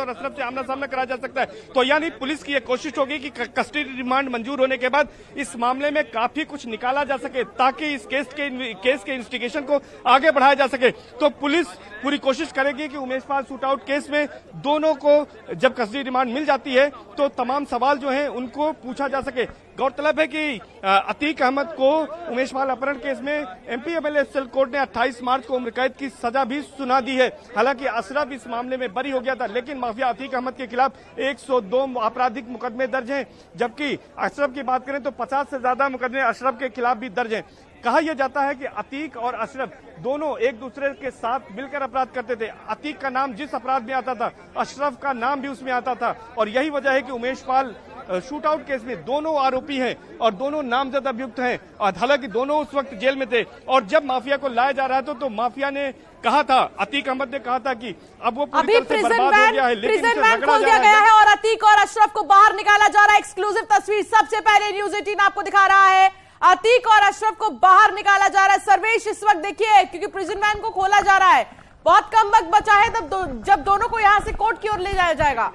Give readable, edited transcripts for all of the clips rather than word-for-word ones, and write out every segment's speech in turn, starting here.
और अशरफ से आमना सामना कराया जा सकता है। तो यानी पुलिस की यह कोशिश होगी कि कस्टडी रिमांड मंजूर होने के बाद इस मामले में काफी कुछ निकाला जा सके ताकि इस केस के इन्वेस्टिगेशन को आगे बढ़ाया जा सके। तो पुलिस पूरी कोशिश करेगी कि उमेश पाल शूटआउट केस में दोनों को जब कस्टडी रिमांड मिल जाती है तो तमाम सवाल जो हैं उनको पूछा जा सके। गौरतलब है कि अतीक अहमद को उमेश पाल अपहरण केस में एमपी एमएलए सेल कोर्ट ने 28 मार्च को उम्र कैद की सजा भी सुना दी है। हालांकि अशरफ इस मामले में बरी हो गया था, लेकिन माफिया अतीक अहमद के खिलाफ 102 आपराधिक मुकदमे दर्ज हैं, जबकि अशरफ की बात करें तो 50 से ज्यादा मुकदमे अशरफ के खिलाफ भी दर्ज हैं। कहा यह जाता है कि अतीक और अशरफ दोनों एक दूसरे के साथ मिलकर अपराध करते थे। अतीक का नाम जिस अपराध में आता था, अशरफ का नाम भी उसमें आता था, और यही वजह है कि उमेश पाल शूटआउट केस में दोनों आरोपी हैं और दोनों नामजद अभियुक्त हैं। और हालांकि दोनों उस वक्त जेल में थे, और जब माफिया को लाया जा रहा था तो माफिया ने कहा था, अतीक अहमद ने कहा था कि अब वो पूरी तरह से बर्बाद हो गया है, लेकिन प्रिजन वैन खोल दिया गया है और अतीक और अशरफ को बाहर निकाला जा रहा है। एक्सक्लूसिव तस्वीर सबसे पहले न्यूज 18 आपको दिखा रहा है। अतीक और अशरफ को बाहर निकाला जा रहा है। सर्वेश इस वक्त देखिए, क्योंकि प्रिजन वैन को खोला जा रहा है, बहुत कम वक्त बचा है तब जब दोनों को यहां से कोर्ट की ओर ले जाया जाएगा।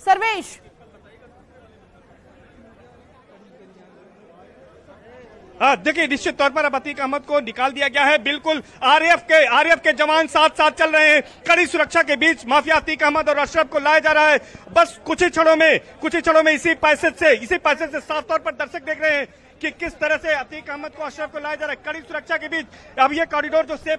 सर्वेश, देखिए निश्चित तौर पर अब अतीक अहमद को निकाल दिया गया है। बिल्कुल आरएएफ के जवान साथ साथ चल रहे हैं। कड़ी सुरक्षा के बीच माफिया अतीक अहमद और अशरफ को लाया जा रहा है। बस कुछ ही क्षणों में इसी पैसेज से साफ तौर पर दर्शक देख रहे हैं कि किस तरह से अतीक अहमद को अशरफ को लाया जा रहा है। कड़ी सुरक्षा के बीच अब ये कॉरिडोर जो सेफ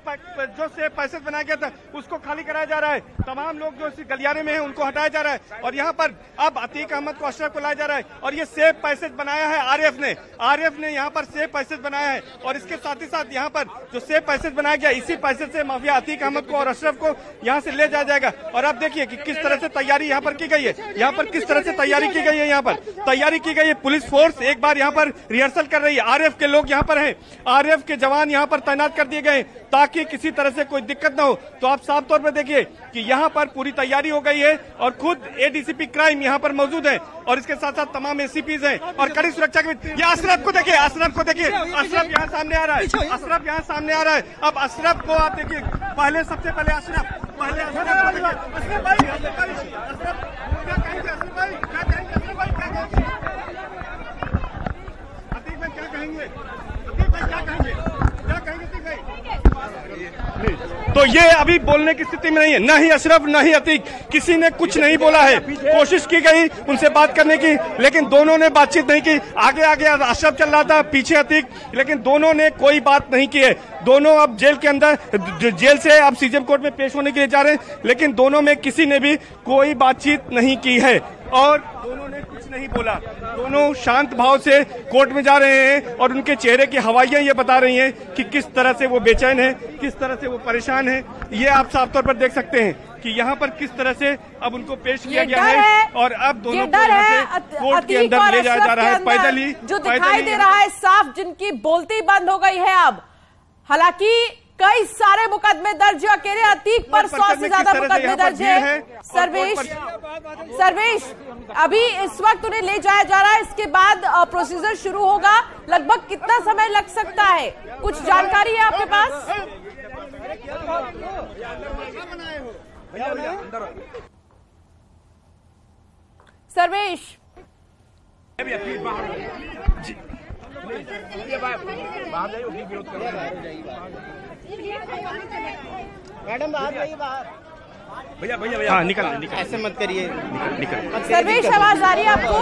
पैसेज बनाया गया था उसको खाली कराया जा रहा है। तमाम लोग जो इस गलियारे में हैं उनको हटाया जा रहा है, और यहाँ पर अब अतीक अहमद को अशरफ को लाया जा रहा है। और ये सेफ पैसेज बनाया है आरएएफ ने यहाँ पर सेफ पैसेज बनाया है, और इसके साथ ही साथ यहाँ पर जो सेफ पैसेज बनाया गया, इसी पैसेज से माफिया अतीक अहमद को और अशरफ को यहाँ से ले जाया जाएगा। और अब देखिए कि किस तरह से तैयारी यहाँ पर की गई है। यहाँ पर किस तरह से तैयारी की गई है, यहाँ पर तैयारी की गई है। पुलिस फोर्स एक बार यहाँ पर रिहर्सल कर रही है। आरएएफ के लोग यहाँ पर हैं, आरएएफ के जवान यहाँ पर तैनात कर दिए गए ताकि किसी तरह से कोई दिक्कत ना हो। तो आप साफ तौर पर देखिए कि यहाँ पर पूरी तैयारी हो गई है, और खुद एडीसीपी क्राइम यहाँ पर मौजूद है, और इसके साथ साथ तमाम एसीपीज हैं, और कड़ी सुरक्षा के बीच ये अशरफ को देखिए अशरफ यहाँ सामने आ रहा है। अब अशरफ को आप देखिए, सबसे पहले अशरफ तो ये अभी बोलने की स्थिति में नहीं है, ना ही अशरफ ना ही अतीक, किसी ने कुछ नहीं बोला है। कोशिश की गई उनसे बात करने की, लेकिन दोनों ने बातचीत नहीं की। आगे अशरफ चल रहा था, पीछे अतीक, लेकिन दोनों ने कोई बात नहीं की है। दोनों अब जेल के अंदर, जेल से अब सीजेएम कोर्ट में पेश होने के लिए जा रहे हैं, लेकिन दोनों में किसी ने भी कोई बातचीत नहीं की है और दोनों ने कुछ नहीं बोला। दोनों शांत भाव से कोर्ट में जा रहे हैं, और उनके चेहरे की हवाइयां ये बता रही हैं कि किस तरह से वो बेचैन है, किस तरह से वो परेशान है। ये आप साफ तौर पर देख सकते हैं कि यहाँ पर किस तरह से अब उनको पेश किया गया है, और अब दोनों को यहाँ से कोर्ट के अंदर ले जाया जा रहा है पैदल ही। जो दिखाई दे रहा है साफ, जिनकी बोलती बंद हो गई है अब। हालांकि कई सारे मुकदमे दर्ज है, अकेले अतीक पर 100 से ज्यादा मुकदमे दर्ज है। सर्वेश अभी इस वक्त उन्हें ले जाया जा रहा है, इसके बाद प्रोसीजर शुरू होगा। लगभग कितना समय लग सकता है, कुछ जानकारी है आपके पास? सर्वेश मैडम बाहर जाइए, बाहर भैया हाँ, निकल ऐसे मत करिए, निकल। सर्वेश आवाज आ रही है आपको?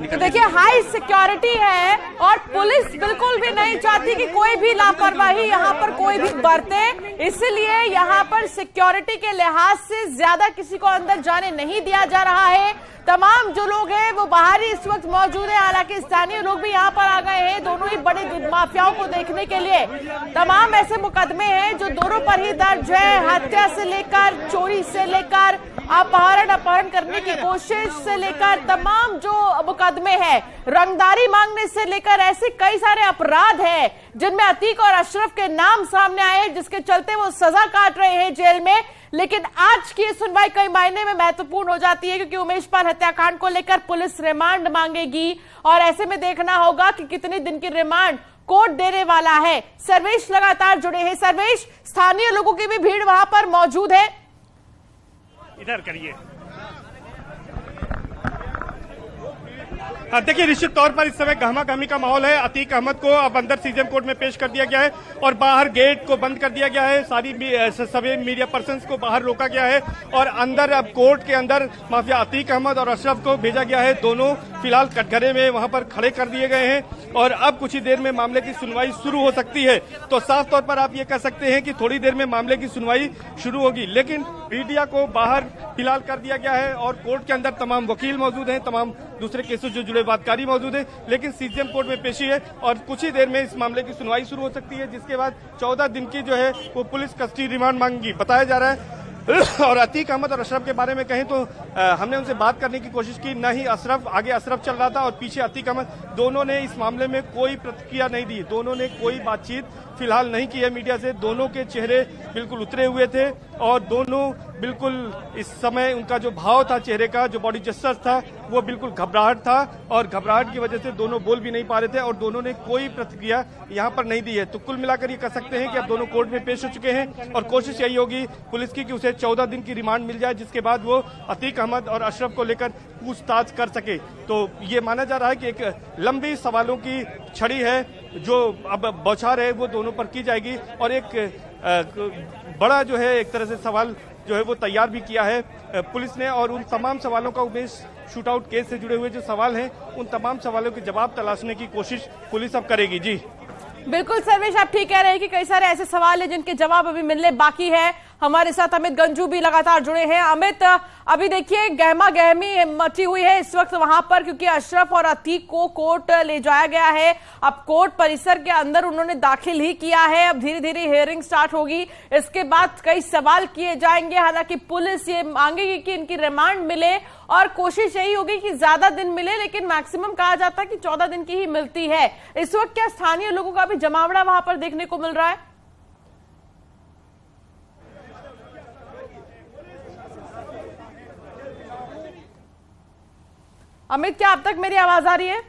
तो देखिए हाई सिक्योरिटी है, और पुलिस बिल्कुल भी नहीं चाहती कि कोई भी लापरवाही यहाँ पर कोई भी बरते, इसलिए यहाँ पर सिक्योरिटी के लिहाज से ज्यादा किसी को अंदर जाने नहीं दिया जा रहा है। तमाम जो लोग हैं वो बाहर ही इस वक्त मौजूद है, हालांकि स्थानीय लोग भी यहाँ पर आ गए हैं दोनों ही बड़े माफियाओं को देखने के लिए। तमाम ऐसे मुकदमे हैं जो दोनों पर ही दर्ज है, हत्या से लेकर चोरी से लेकर अपहरण करने की कोशिश से लेकर तमाम जो मुकदमे हैं, रंगदारी मांगने से लेकर ऐसे कई सारे अपराध हैं जिनमें अतीक और अशरफ के नाम सामने आए, जिसके चलते वो सजा काट रहे हैं जेल में। लेकिन आज की सुनवाई कई मायने में महत्वपूर्ण हो जाती है, क्योंकि उमेश पाल हत्याकांड को लेकर पुलिस रिमांड मांगेगी और ऐसे में देखना होगा कि कितने दिन की रिमांड कोर्ट देने वाला है। सर्वेश लगातार जुड़े हैं। सर्वेश, स्थानीय लोगों की भी भीड़ वहां पर मौजूद है। इधर करिए। देखिए, निश्चित तौर पर इस समय गहमा-गहमी का माहौल है। अतीक अहमद को अब अंदर सीजेएम कोर्ट में पेश कर दिया गया है और बाहर गेट को बंद कर दिया गया है। सभी मीडिया पर्संस को बाहर रोका गया है और अंदर अब कोर्ट के अंदर माफिया अतीक अहमद और अशरफ को भेजा गया है। दोनों फिलहाल कटघरे में वहां पर खड़े कर दिए गए हैं और अब कुछ ही देर में मामले की सुनवाई शुरू हो सकती है। तो साफ तौर पर आप ये कह सकते हैं कि थोड़ी देर में मामले की सुनवाई शुरू होगी, लेकिन मीडिया को बाहर फिलहाल कर दिया गया है और कोर्ट के अंदर तमाम वकील मौजूद हैं, तमाम दूसरे केसों से जुड़े वादकारी मौजूद हैं, लेकिन सीजेएम कोर्ट में पेशी है और कुछ ही देर में इस मामले की सुनवाई शुरू हो सकती है, जिसके बाद 14 दिन की जो है वो पुलिस कस्टडी रिमांड मांगेगी, बताया जा रहा है। और अतीक अहमद और अशरफ के बारे में कहें तो हमने उनसे बात करने की कोशिश की, न ही अशरफ, आगे अशरफ चल रहा था और पीछे अतीक अहमद, दोनों ने इस मामले में कोई प्रतिक्रिया नहीं दी, दोनों ने कोई बातचीत फिलहाल नहीं की है मीडिया से। दोनों के चेहरे बिल्कुल उतरे हुए थे और दोनों बिल्कुल इस समय उनका जो भाव था चेहरे का, जो बॉडी जेस्चर था, वो बिल्कुल घबराहट था और घबराहट की वजह से दोनों बोल भी नहीं पा रहे थे और दोनों ने कोई प्रतिक्रिया यहाँ पर नहीं दी है। तो कुल मिलाकर ये कह सकते हैं कि अब दोनों कोर्ट में पेश हो चुके हैं और कोशिश यही होगी पुलिस की कि उसे 14 दिन की रिमांड मिल जाए, जिसके बाद वो अतीक अहमद और अशरफ को लेकर पूछताछ कर सके। तो ये माना जा रहा है कि एक लंबी सवालों की छड़ी है जो अब बौछार है वो दोनों पर की जाएगी और एक बड़ा जो है एक तरह से सवाल जो है वो तैयार भी किया है पुलिस ने और उन तमाम सवालों का उमेश शूटआउट केस से जुड़े हुए जो सवाल हैं उन तमाम सवालों के जवाब तलाशने की कोशिश पुलिस अब करेगी। जी बिल्कुल सर्वेश, आप ठीक कह रहे हैं कि कई सारे ऐसे सवाल हैं जिनके जवाब अभी मिलने बाकी है। हमारे साथ अमित गंजू भी लगातार जुड़े हैं। अमित, अभी देखिए गहमा गहमी मची हुई है इस वक्त वहां पर, क्योंकि अशरफ और अतीक को कोर्ट ले जाया गया है। अब कोर्ट परिसर के अंदर उन्होंने दाखिल ही किया है, अब धीरे धीरे हियरिंग स्टार्ट होगी, इसके बाद कई सवाल किए जाएंगे। हालांकि पुलिस ये मांगेगी कि इनकी रिमांड मिले और कोशिश यही होगी कि ज्यादा दिन मिले, लेकिन मैक्सिमम कहा जाता है कि 14 दिन की ही मिलती है। इस वक्त क्या स्थानीय लोगों का भी जमावड़ा वहां पर देखने को मिल रहा है? अमित, क्या अब तक मेरी आवाज आ रही है?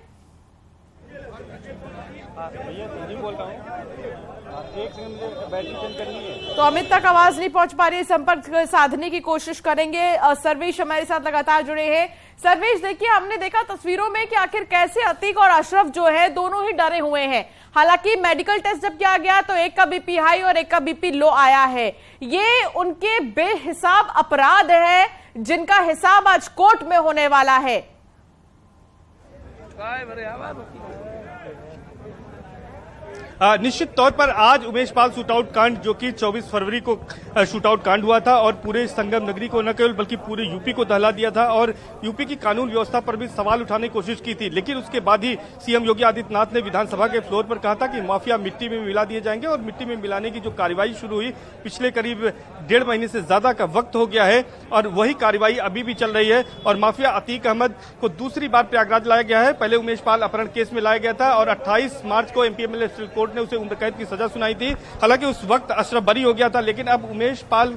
तो अमित तक आवाज नहीं पहुंच पा रही है, संपर्क साधने की कोशिश करेंगे। सर्वेश हमारे साथ लगातार जुड़े हैं। सर्वेश, देखिए हमने देखा तस्वीरों में कि आखिर कैसे अतीक और अशरफ जो है दोनों ही डरे हुए हैं। हालांकि मेडिकल टेस्ट जब किया गया तो एक का बीपी हाई और एक का बीपी लो आया है। ये उनके बेहिसाब अपराध है जिनका हिसाब आज कोर्ट में होने वाला है। निश्चित तौर पर आज उमेश पाल शूटआउट कांड, जो कि 24 फरवरी को शूटआउट कांड हुआ था और पूरे संगम नगरी को न केवल बल्कि पूरे यूपी को दहला दिया था और यूपी की कानून व्यवस्था पर भी सवाल उठाने की कोशिश की थी। लेकिन उसके बाद ही सीएम योगी आदित्यनाथ ने विधानसभा के फ्लोर पर कहा था कि माफिया मिट्टी में मिला दिए जाएंगे और मिट्टी में मिलाने की जो कार्रवाई शुरू हुई पिछले करीब 1.5 महीने से ज्यादा का वक्त हो गया है और वही कार्रवाई अभी भी चल रही है और माफिया अतीक अहमद को दूसरी बार प्रयागराज लाया गया है। पहले उमेश पाल अपहरण केस में लाया गया था और 28 मार्च को एमपीएमएलए कोर्ट ने उसे उम्र कैद की सजा सुनाई थी। हालांकि उस वक्त अशरफ बरी हो गया था, लेकिन अब उमेश पाल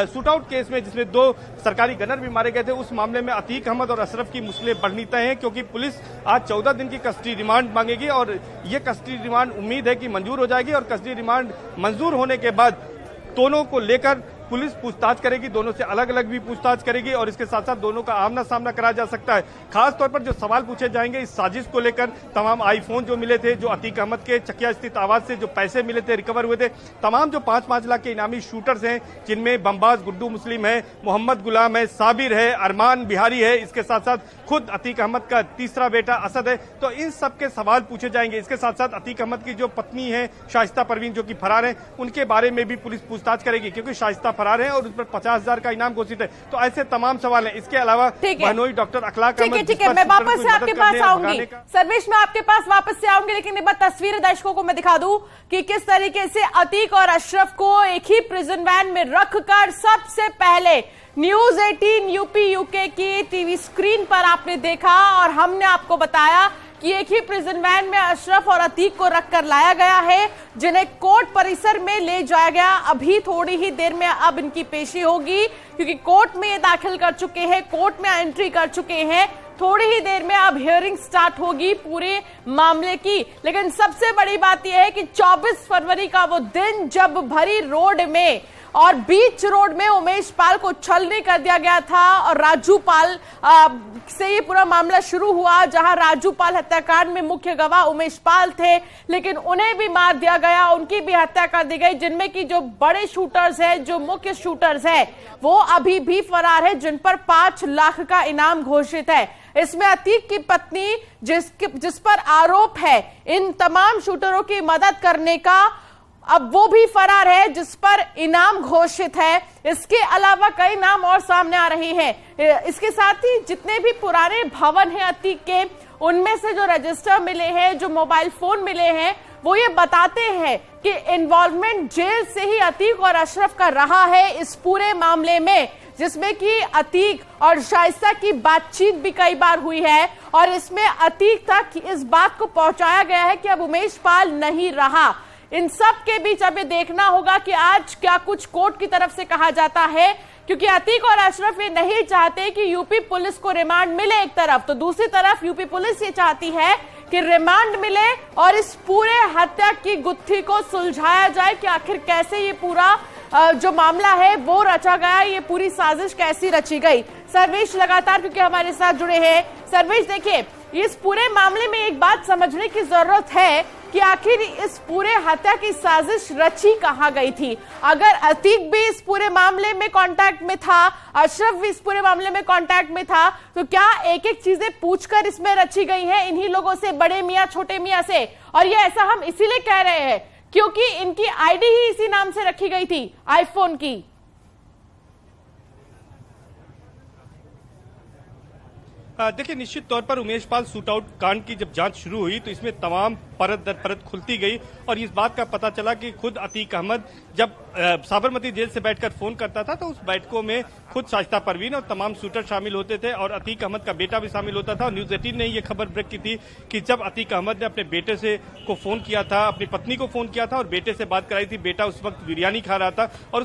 शूटआउट केस में जिसमें 2 सरकारी गनर भी मारे गए थे, उस मामले में अतीक अहमद और अशरफ की मुश्किलें बढ़नी तय हैं, क्योंकि पुलिस आज 14 दिन की कस्टडी रिमांड मांगेगी और ये कस्टडी रिमांड उम्मीद है कि मंजूर हो जाएगी और कस्टडी रिमांड मंजूर होने के बाद दोनों को लेकर पुलिस पूछताछ करेगी, दोनों से अलग अलग भी पूछताछ करेगी और इसके साथ साथ दोनों का आमना सामना कराया जा सकता है। खास तौर पर जो सवाल पूछे जाएंगे इस साजिश को लेकर, तमाम आईफोन जो मिले थे, जो अतीक अहमद के चकिया स्थित आवास से जो पैसे मिले थे, रिकवर हुए थे, तमाम जो 5-5 लाख के इनामी शूटर्स हैं, जिनमें बमबाज गुड्डू मुस्लिम है, मोहम्मद गुलाम है, साबिर है, अरमान बिहारी है, इसके साथ साथ खुद अतीक अहमद का तीसरा बेटा असद है, तो इन सब के सवाल पूछे जाएंगे। इसके साथ साथ अतीक अहमद की जो पत्नी है शाइस्ता परवीन, जो कि फरार है, उनके बारे में भी पुलिस पूछताछ करेगी, क्योंकि शाइस्ता फरार है और उस पर 50,000 का इनाम घोषित है। तो ऐसे तमाम सवाल हैं। इसके अलावा बहनोई डॉक्टर अखलाक अहमद, ठीक है, मैं वापस से आपके पास आऊंगी। सर्वेश, मैं आपके पास वापस से आऊंगी, लेकिन एक बार तस्वीर दर्शकों को मैं दिखा दूं कि किस तरीके से अतीक और अशरफ को एक ही प्रिजन वैन में रखकर सबसे पहले न्यूज 18 यूपी यूके की टीवी स्क्रीन पर आपने देखा और हमने आपको बताया कि जबकि एक ही प्रिजन वैन में अशरफ और अतीक को रखकर लाया गया है, जिन्हें कोर्ट परिसर में ले जाया गया। अभी थोड़ी ही देर में अब इनकी पेशी होगी, क्योंकि कोर्ट में ये दाखिल कर चुके हैं, कोर्ट में एंट्री कर चुके हैं। थोड़ी ही देर में अब हियरिंग स्टार्ट होगी पूरे मामले की। लेकिन सबसे बड़ी बात यह है कि 24 फरवरी का वो दिन जब भरी रोड में और बीच रोड में उमेश पाल को छलनी कर दिया गया था और राजू पाल से ये पूरा मामला शुरू हुआ, जहां राजू पाल हत्याकांड में मुख्य गवाह उमेश पाल थे, लेकिन उन्हें भी मार दिया गया, उनकी भी हत्या कर दी गई। जिनमें की जो बड़े शूटर्स हैं, जो मुख्य शूटर्स हैं, वो अभी भी फरार है, जिन पर 5 लाख का इनाम घोषित है। इसमें अतीक की पत्नी जिस पर आरोप है इन तमाम शूटरों की मदद करने का, अब वो भी फरार है, जिस पर इनाम घोषित है। इसके अलावा कई नाम और सामने आ रहे हैं। इसके साथ ही जितने भी पुराने भवन हैं अतीक के, उनमें से जो रजिस्टर मिले हैं, जो मोबाइल फोन मिले हैं, वो ये बताते हैं कि इन्वॉल्वमेंट जेल से ही अतीक और अशरफ का रहा है इस पूरे मामले में, जिसमें कि अतीक और शाइस्ता की बातचीत भी कई बार हुई है और इसमें अतीक तक इस बात को पहुंचाया गया है कि अब उमेश पाल नहीं रहा। इन सब के बीच अब ये देखना होगा कि आज क्या कुछ कोर्ट की तरफ से कहा जाता है, क्योंकि अतीक और अशरफ ये नहीं चाहते कि यूपी पुलिस को रिमांड मिले एक तरफ, तो दूसरी तरफ यूपी पुलिस ये चाहती है कि रिमांड मिले और इस पूरे हत्या की गुत्थी को सुलझाया जाए कि आखिर कैसे ये पूरा जो मामला है वो रचा गया, ये पूरी साजिश कैसी रची गई। सर्वेश लगातार क्योंकि हमारे साथ जुड़े हैं। सर्वेश, देखिए, इस पूरे मामले में एक बात समझने की जरूरत है कि आखिर इस पूरे हत्या की साजिश रची कहां गई थी। अगर अतीक भी इस पूरे मामले में कांटेक्ट में था, अशरफ भी इस पूरे मामले में कांटेक्ट में था, तो क्या एक एक चीजें पूछकर इसमें रची गई हैं इन्हीं लोगों से, बड़े मियां छोटे मियां से? और ये ऐसा हम इसीलिए कह रहे हैं क्योंकि इनकी आईडी ही इसी नाम से रखी गई थी, आईफोन की। देखिए, निश्चित तौर पर उमेश पाल शूट आउट कांड की जब जांच शुरू हुई तो इसमें तमाम परत दर परत खुलती गई और इस बात का पता चला कि खुद अतीक अहमद जब साबरमती जेल से बैठकर फोन करता था तो उस बैठकों में खुद शाइस्ता परवीन और तमाम शूटर शामिल होते थे और अतीक अहमद का बेटा भी शामिल होता था। और न्यूज 18 ने ये खबर ब्रेक की थी कि जब अतीक अहमद ने अपने बेटे से को फोन किया था, अपनी पत्नी को फोन किया था और बेटे से बात कराई थी, बेटा उस वक्त बिरयानी खा रहा था और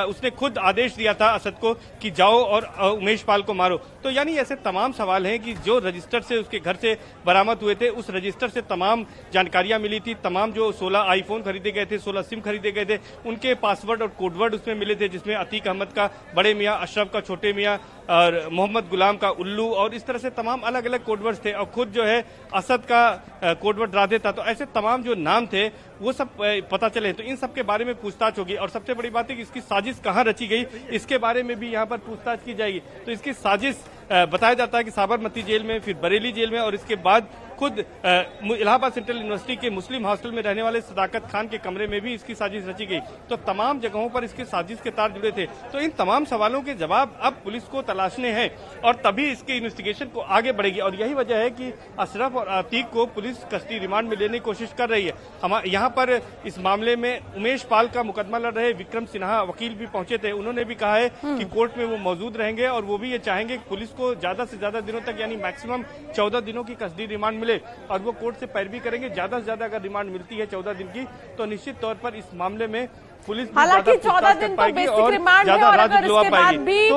उसने खुद आदेश दिया था असद को कि जाओ और उमेश पाल को मारो। तो यानी ऐसे तमाम सवाल हैं कि जो रजिस्टर से उसके घर से बरामद हुए थे, उस रजिस्टर से तमाम जानकारियां मिली थी, तमाम जो 16 आईफोन खरीदे गए थे, 16 सिम खरीदे गए थे, उनके पासवर्ड और कोडवर्ड उसमें मिले थे, जिसमें अतीक अहमद का बड़े मियां, अशरफ का छोटे मियां और मोहम्मद गुलाम का उल्लू और इस तरह से तमाम अलग अलग कोडवर्ड्स थे और खुद जो है असद का कोडवर्ड राधे था। तो ऐसे तमाम जो नाम थे वो सब पता चले। तो इन सब के बारे में पूछताछ होगी और सबसे बड़ी बात है कि इसकी साजिश कहाँ रची गई, इसके बारे में भी यहाँ पर पूछताछ की जाएगी। तो इसकी साजिश बताया जाता है कि साबरमती जेल में, फिर बरेली जेल में और इसके बाद खुद इलाहाबाद सेंट्रल यूनिवर्सिटी के मुस्लिम हॉस्टल में रहने वाले सदाकत खान के कमरे में भी इसकी साजिश रची गई। तो तमाम जगहों पर इसके साजिश के तार जुड़े थे। तो इन तमाम सवालों के जवाब अब पुलिस को तलाशने हैं और तभी इसके इन्वेस्टिगेशन को आगे बढ़ेगी। और यही वजह है कि अशरफ और अतीक को पुलिस कस्टडी रिमांड में लेने की कोशिश कर रही है। हम यहाँ पर इस मामले में उमेश पाल का मुकदमा लड़ रहे विक्रम सिन्हा वकील भी पहुंचे थे। उन्होंने भी कहा है कि कोर्ट में वो मौजूद रहेंगे और वो भी ये चाहेंगे कि पुलिस को ज्यादा से ज्यादा दिनों तक यानी मैक्सिमम 14 दिनों की कस्टडी रिमांड मिले और वो कोर्ट से पैरवी करेंगे। ज्यादा से ज्यादा अगर रिमांड मिलती है 14 दिन की तो निश्चित तौर पर इस मामले में पुलिस हालांकि 14 दिन तो बेसिक रिमांड है और अगर इसके बाद भी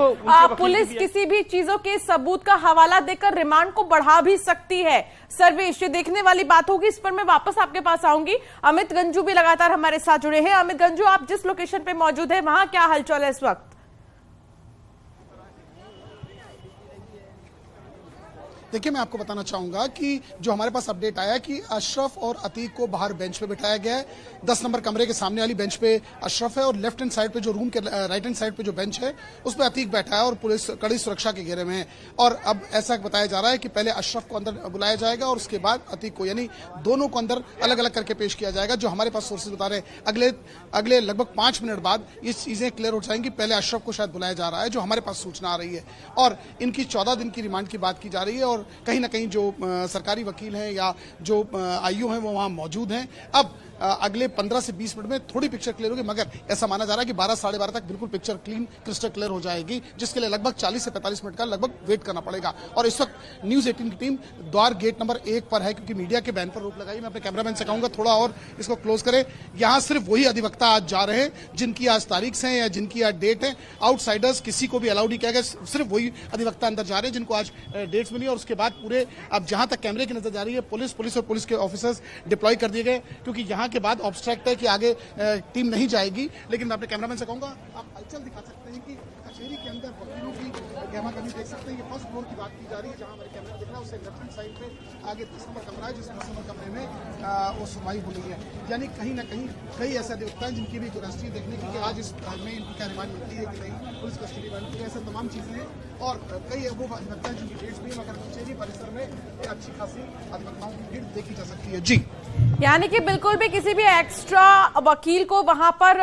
पुलिस किसी भी चीजों के सबूत का हवाला देकर रिमांड को बढ़ा भी सकती है। सर्वेश, ये देखने वाली बात होगी, इस पर मैं वापस आपके पास आऊंगी। अमित गंजू भी लगातार हमारे साथ जुड़े हैं। अमित गंजू, आप जिस लोकेशन पे मौजूद है वहां क्या हलचल है इस वक्त? देखिए, मैं आपको बताना चाहूंगा कि जो हमारे पास अपडेट आया कि अशरफ और अतीक को बाहर बेंच पे बिठाया गया है। 10 नंबर कमरे के सामने वाली बेंच पे अशरफ है और लेफ्ट हैंड साइड पे जो रूम के राइट हैंड साइड पे जो बेंच है उस पे अतीक बैठा है और पुलिस कड़ी सुरक्षा के घेरे में है। और अब ऐसा बताया जा रहा है कि पहले अशरफ को अंदर बुलाया जाएगा और उसके बाद अतीक को, यानी दोनों को अंदर अलग अलग करके पेश किया जाएगा। जो हमारे पास सोर्सेज बता रहे हैं अगले लगभग 5 मिनट बाद ये चीजें क्लियर हो जाएंगी। पहले अशरफ को शायद बुलाया जा रहा है, जो हमारे पास सूचना आ रही है, और इनकी 14 दिन की रिमांड की बात की जा रही है और कहीं ना कहीं जो सरकारी वकील हैं या जो आईओ हैं वो वहां मौजूद हैं। अब अगले 15 से 20 मिनट में थोड़ी पिक्चर क्लियर होगी, मगर ऐसा माना जा रहा है कि 12 साढ़े 12 तक बिल्कुल पिक्चर क्रिस्टल क्लियर हो जाएगी, जिसके लिए लगभग 40 से 45 मिनट का लगभग वेट करना पड़ेगा। और इस वक्त न्यूज 18 की टीम द्वार गेट नंबर 1 पर है, क्योंकि मीडिया के बैन पर रोक लगाई। मैं अपने कैमरामैन से कहूंगा थोड़ा और इसको क्लोज करें। यहां सिर्फ वही अधिवक्ता आज जा रहे हैं जिनकी आज तारीख है या जिनकी आज डेट है। आउटसाइडर्स किसी को भी अलाउड नहीं किया गया, सिर्फ वही अधिवक्ता अंदर जा रहे हैं जिनको आज डेट्स मिली। और उसके बाद पूरे अब जहां तक कैमरे की नजर जा रही है पुलिस और पुलिस के ऑफिसर्स डिप्लॉय कर दिए गए, क्योंकि यहां के बाद ऑब्स्ट्रैक्ट है कि आगे टीम नहीं जाएगी। लेकिन मैं अपने कैमरामैन से कहूंगा आप हलचल दिखा सकते हैं कि कचहरी के अंदर वकीलों की गहमा गहमी देख सकते हैं। ये फर्स्ट फ्लोर की बात की जा रही है, जहां हमारे कैमरा दिख रहा है उससे लेफ्ट हैंड साइड पे आगे 10 नंबर कमरा है, जिस 10 नंबर कमरे में वो सुनवाई हो रही है। यानी कहीं ना कहीं कई ऐसे अधिवक्ता हैं जिनकी भी क्यूरियोसिटी देखने की कि आज इस में इनकी क्या रिमांड मिलती है कि नहीं, पुलिस कस्टडी मिलती है, ऐसे तमाम चीजें हैं। और कई वो अधिवक्ता हैं जिनकी डेट्स भी, मगर कचहरी परिसर में अच्छी खासी अधिवक्ताओं की भीड़ देखी जा सकती है। जी, यानी कि बिल्कुल भी किसी भी एक्स्ट्रा वकील को वहां पर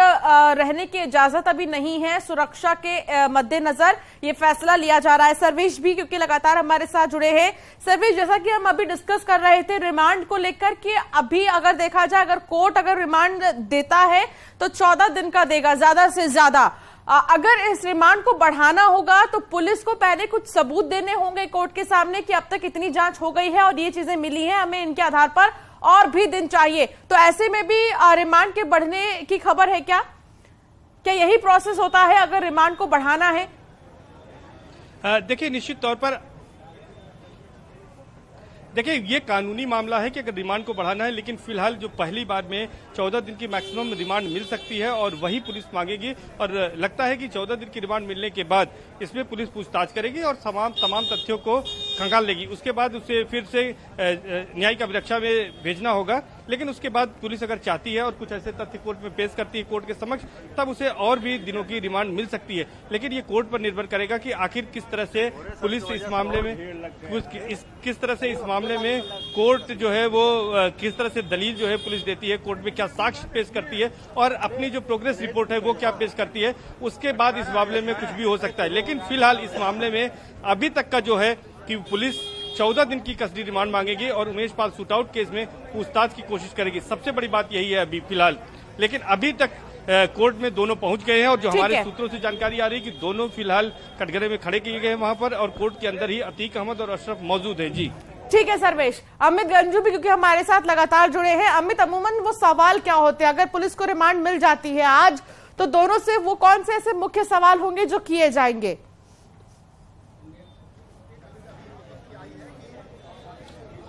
रहने की इजाजत अभी नहीं है। सुरक्षा के मद्देनजर ये फैसला लिया जा रहा है। सर्वेश भी क्योंकि लगातार हमारे साथ जुड़े हैं। सर्वेश, जैसा कि हम अभी डिस्कस कर रहे थे रिमांड को लेकर कि अभी अगर देखा जाए, अगर कोर्ट अगर रिमांड देता है तो 14 दिन का देगा ज्यादा से ज्यादा। अगर इस रिमांड को बढ़ाना होगा तो पुलिस को पहले कुछ सबूत देने होंगे कोर्ट के सामने कि अब तक इतनी जांच हो गई है और ये चीजें मिली हैं, हमें इनके आधार पर और भी दिन चाहिए। तो ऐसे में भी रिमांड के बढ़ने की खबर है क्या यही प्रोसेस होता है अगर रिमांड को बढ़ाना है? देखिए, निश्चित तौर पर देखिए ये कानूनी मामला है कि अगर रिमांड को बढ़ाना है, लेकिन फिलहाल जो पहली बार में 14 दिन की मैक्सिमम रिमांड मिल सकती है और वही पुलिस मांगेगी। और लगता है कि 14 दिन की रिमांड मिलने के बाद इसमें पुलिस पूछताछ करेगी और तमाम तथ्यों को खंगाल लेगी। उसके बाद उसे फिर से न्यायिक अभिरक्षा में भेजना होगा। लेकिन उसके बाद पुलिस अगर चाहती है और कुछ ऐसे तथ्य कोर्ट में पेश करती है कोर्ट के समक्ष, तब उसे और भी दिनों की रिमांड मिल सकती है। लेकिन ये कोर्ट पर निर्भर करेगा कि आखिर किस तरह से पुलिस इस मामले में किस तरह से इस मामले में कोर्ट जो है वो किस तरह से दलील जो है पुलिस देती है, कोर्ट में क्या साक्ष्य पेश करती है और अपनी जो प्रोग्रेस रिपोर्ट है वो क्या पेश करती है। उसके बाद इस मामले में कुछ भी हो सकता है। लेकिन फिलहाल इस मामले में अभी तक का जो है कि पुलिस 14 दिन की कस्टडी रिमांड मांगेगी और उमेश पाल शूटआउट केस में पूछताछ की कोशिश करेगी। सबसे बड़ी बात यही है अभी फिलहाल। लेकिन अभी तक कोर्ट में दोनों पहुंच गए हैं और जो हमारे सूत्रों से जानकारी आ रही है कि दोनों फिलहाल कटघरे में खड़े किए गए हैं वहां पर, और कोर्ट के अंदर ही अतीक अहमद और अशरफ मौजूद हैं। जी ठीक है सर्वेश। अमित गंजू भी क्योंकि हमारे साथ लगातार जुड़े हैं। अमित, अमूमन वो सवाल क्या होते हैं अगर पुलिस को रिमांड मिल जाती है आज, तो दोनों से वो कौन से ऐसे मुख्य सवाल होंगे जो किए जाएंगे?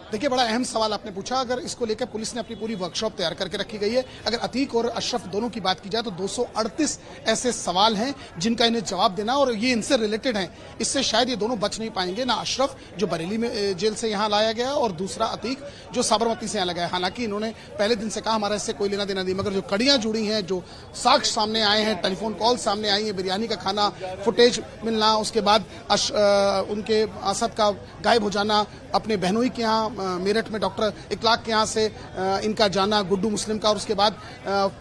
देखिए, बड़ा अहम सवाल आपने पूछा। अगर इसको लेकर पुलिस ने अपनी पूरी वर्कशॉप तैयार करके रखी गई है। अगर अतीक और अशरफ दोनों की बात की जाए तो 238 ऐसे सवाल हैं जिनका इन्हें जवाब देना, और ये इनसे रिलेटेड हैं। इससे शायद ये दोनों बच नहीं पाएंगे, ना अशरफ जो बरेली में जेल से यहाँ लाया गया और दूसरा अतीक जो साबरमती से यहाँ लगाया। हालांकि इन्होंने पहले दिन से कहा हमारा इससे कोई लेना देना नहीं, मगर जो कड़ियां जुड़ी हैं, जो साक्ष्य सामने आए हैं, टेलीफोन कॉल सामने आई है, बिरयानी का खाना फुटेज मिलना, उसके बाद उनके असद का गायब हो जाना, अपने बहनोई के यहाँ मेरठ में डॉक्टर इकलाक के यहाँ से इनका जाना, गुड्डू मुस्लिम का, और उसके बाद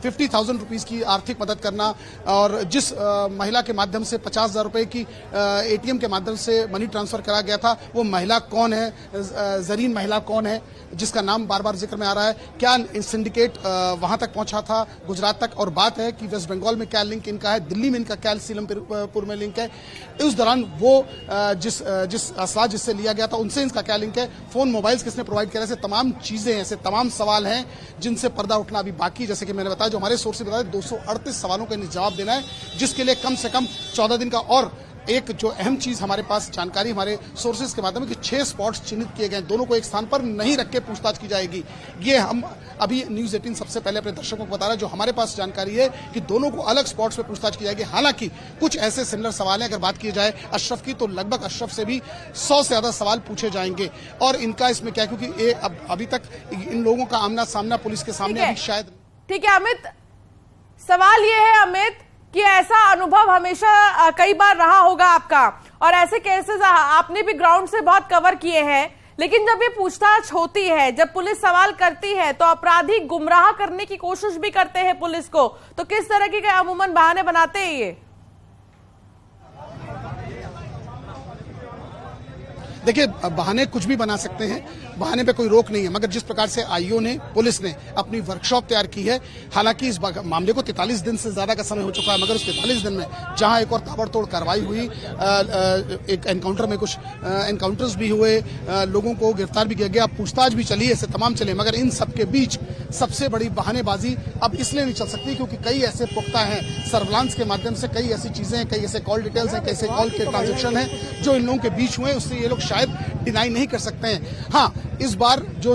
50,000 रुपीस की आर्थिक मदद करना, और जिस महिला के माध्यम से 50,000 रुपए की ATM के माध्यम से मनी ट्रांसफर करा गया था, वो महिला कौन है, जरीन महिला कौन है जिसका नाम बार बार जिक्र में आ रहा है, क्या सिंडिकेट वहां तक पहुंचा था गुजरात तक, और बात है कि वेस्ट बंगाल में क्या लिंक इनका है, दिल्ली में इनका क्या सीलमपुर में लिंक है, उस दौरान वो जिस असला जिससे लिया गया था उनसे इनका क्या लिंक है, फोन मोबाइल्स किसने प्रोवाइड किया, ऐसे तमाम चीजें, ऐसे तमाम सवाल हैं जिनसे पर्दा उठना अभी बाकी। जैसे कि मैंने बताया, जो हमारे सोर्स से बताया 238 सवालों का इन्हें जवाब देना है, जिसके लिए कम से कम 14 दिन का। और एक जो अहम चीज हमारे पास जानकारी हमारे सोर्सेज के माध्यम में कि 6 स्पॉट्स चिन्हित किए गए, दोनों को एक स्थान पर नहीं रख के पूछताछ की जाएगी। ये हम अभी न्यूज 18 सबसे पहले अपने दर्शकों को बता रहा है। जो हमारे पास जानकारी है कि दोनों को अलग स्पॉट्स पे पूछताछ की जाएगी। हालांकि कुछ ऐसे सिमिलर सवाल हैं, अगर बात की जाए अशरफ की तो लगभग अशरफ से भी 100 से ज्यादा सवाल पूछे जाएंगे। और इनका इसमें क्या, क्योंकि अभी तक इन लोगों का आमना सामना पुलिस के सामने अभी शायद। ठीक है अमित, सवाल ये है अमित कि ऐसा अनुभव हमेशा कई बार रहा होगा आपका, और ऐसे केसेस आपने भी ग्राउंड से बहुत कवर किए हैं, लेकिन जब ये पूछताछ होती है, जब पुलिस सवाल करती है, तो अपराधी गुमराह करने की कोशिश भी करते हैं पुलिस को, तो किस तरह के अमूमन बहाने बनाते हैं ये? देखिए, बहाने कुछ भी बना सकते हैं। बहाने पे कोई रोक नहीं है, मगर जिस प्रकार से आईओ ने, पुलिस ने अपनी वर्कशॉप तैयार की है, हालांकि इस मामले को 43 दिन से ज्यादा का समय हो चुका है, मगर उस 43 दिन में जहां एक और ताबड़तोड़ कार्रवाई हुई, एक एनकाउंटर में कुछ एनकाउंटर्स भी हुए, लोगों को गिरफ्तार भी किया गया, पूछताछ भी चली, ऐसे तमाम चले, मगर इन सबके बीच सबसे बड़ी बहानेबाजी अब इसलिए नहीं चल सकती क्योंकि कई ऐसे पुख्ता हैं, सर्विलांस के माध्यम से कई ऐसी चीजें हैं, कई ऐसे कॉल डिटेल्स हैं, कैसे कॉल के ट्रांजैक्शन हैं जो इन लोगों के बीच हुए, उससे ये लोग शायद डिनाई नहीं कर सकते हैं। हाँ, इस बार जो